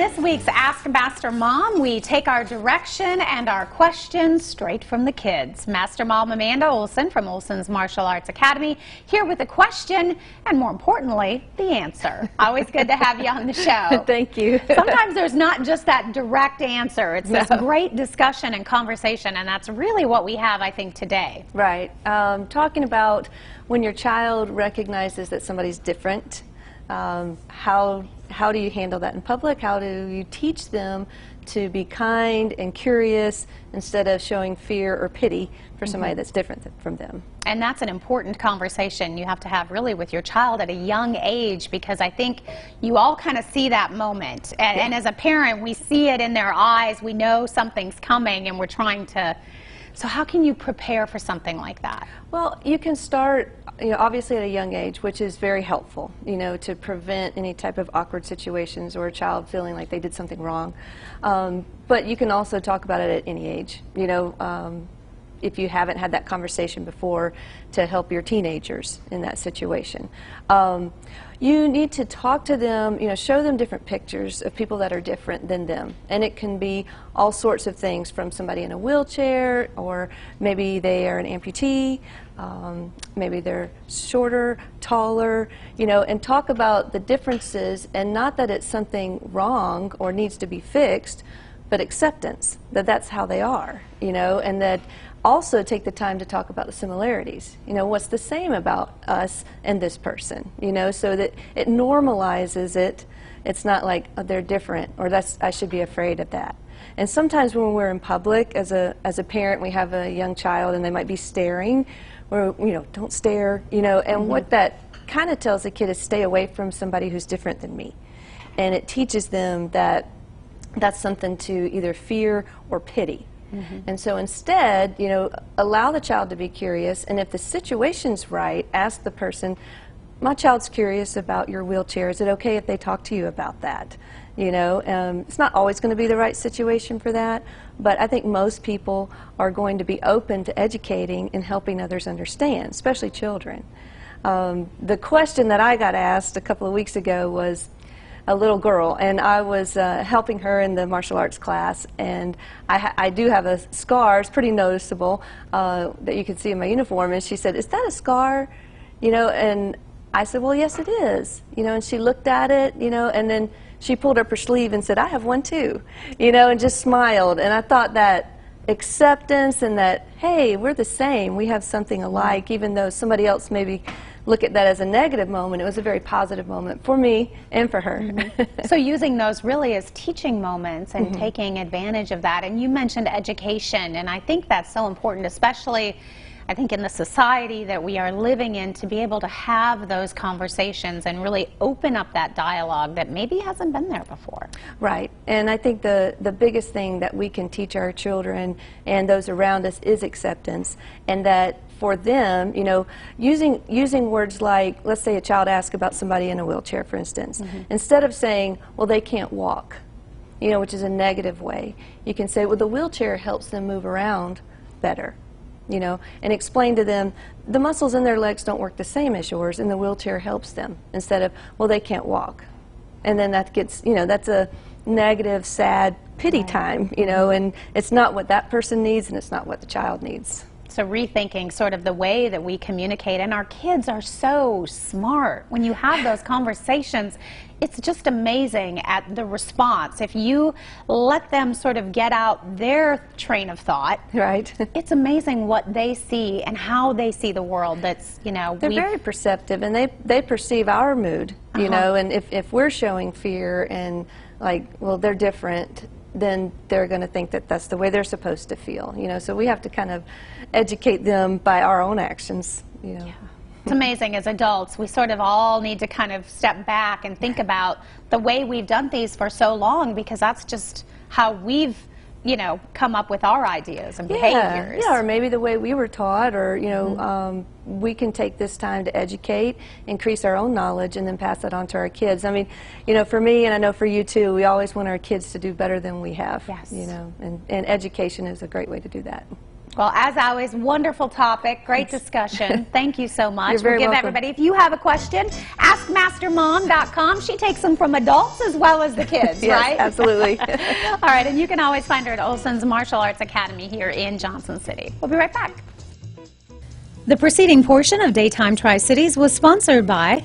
this week's Ask Master Mom, we take our direction and our questions straight from the kids. Master Mom Amanda Olson from Olson's Martial Arts Academy here with the question and, more importantly, the answer. Always good to have you on the show. Thank you. Sometimes there's not just that direct answer. It's this great discussion and conversation, and that's really what we have, I think, today. Right. Talking about when your child recognizes that somebody's different, how do you handle that in public? How do you teach them to be kind and curious instead of showing fear or pity for somebody that's different from them? And that's an important conversation you have to have really with your child at a young age, because I think you all kind of see that moment. And as a parent, we see it in their eyes. We know something's coming and we're trying to... So how can you prepare for something like that? Well, you can start, obviously at a young age, which is very helpful, to prevent any type of awkward situations or a child feeling like they did something wrong. But you can also talk about it at any age, if you haven't had that conversation before, to help your teenagers in that situation. You need to talk to them, show them different pictures of people that are different than them. And it can be all sorts of things, from somebody in a wheelchair, or maybe they are an amputee, maybe they're shorter, taller, and talk about the differences, and not that it's something wrong or needs to be fixed, but acceptance, that that's how they are, and that also take the time to talk about the similarities. What's the same about us and this person, so that it normalizes it. It's not like, oh, they're different, or I should be afraid of that. And sometimes when we're in public, as a parent, we have a young child and they might be staring, or, don't stare, and what that kind of tells the kid is stay away from somebody who's different than me. And it teaches them that that's something to either fear or pity. And so instead, allow the child to be curious, and if the situation's right, ask the person, my child's curious about your wheelchair. Is it okay if they talk to you about that? It's not always going to be the right situation for that, but I think most people are going to be open to educating and helping others understand, especially children. The question that I got asked a couple of weeks ago was a little girl, and I was helping her in the martial arts class, and I do have a scar. It's pretty noticeable that you can see in my uniform, and she said, "Is that a scar?" And I said, "Well, yes, it is." And she looked at it, and then she pulled up her sleeve and said, "I have one too," and just smiled. And I thought that acceptance, and that, hey, we're the same, we have something alike, even though somebody else maybe look at that as a negative moment, it was a very positive moment for me and for her. So using those really as teaching moments and taking advantage of that. And you mentioned education, and I think that's so important, especially I think in the society that we are living in, to be able to have those conversations and really open up that dialogue that maybe hasn't been there before. Right. And I think the biggest thing that we can teach our children and those around us is acceptance, and that for them, using words like, let's say a child asks about somebody in a wheelchair, for instance, instead of saying, well, they can't walk, which is a negative way, you can say, well, the wheelchair helps them move around better. And explain to them the muscles in their legs don't work the same as yours, and the wheelchair helps them, instead of, well, they can't walk. And then that gets, that's a negative, sad, pity time, and it's not what that person needs, and it's not what the child needs. So rethinking sort of the way that we communicate, and our kids are so smart. When you have those conversations, it's just amazing at the response. If you let them sort of get out their train of thought, right, it's amazing what they see and how they see the world. That's, they're very perceptive, and they perceive our mood, and if we're showing fear and like, well, they're different, then they're going to think that that's the way they're supposed to feel. So we have to kind of educate them by our own actions. Yeah. It's amazing, as adults, we sort of all need to kind of step back and think about the way we've done these for so long, because that's just how we've, come up with our ideas and behaviors. Yeah, or maybe the way we were taught, or, we can take this time to educate, increase our own knowledge, and then pass that on to our kids. I mean, for me, and I know for you too, we always want our kids to do better than we have. Yes. And education is a great way to do that. Well, as always, wonderful topic, great discussion. Thank you so much. You're very we'll give welcome. everybody, if you have a question, askmastermom.com. She takes them from adults as well as the kids, Yes, right? absolutely. All right, and you can always find her at Olson's Martial Arts Academy here in Johnson City. We'll be right back. The preceding portion of Daytime Tri-Cities was sponsored by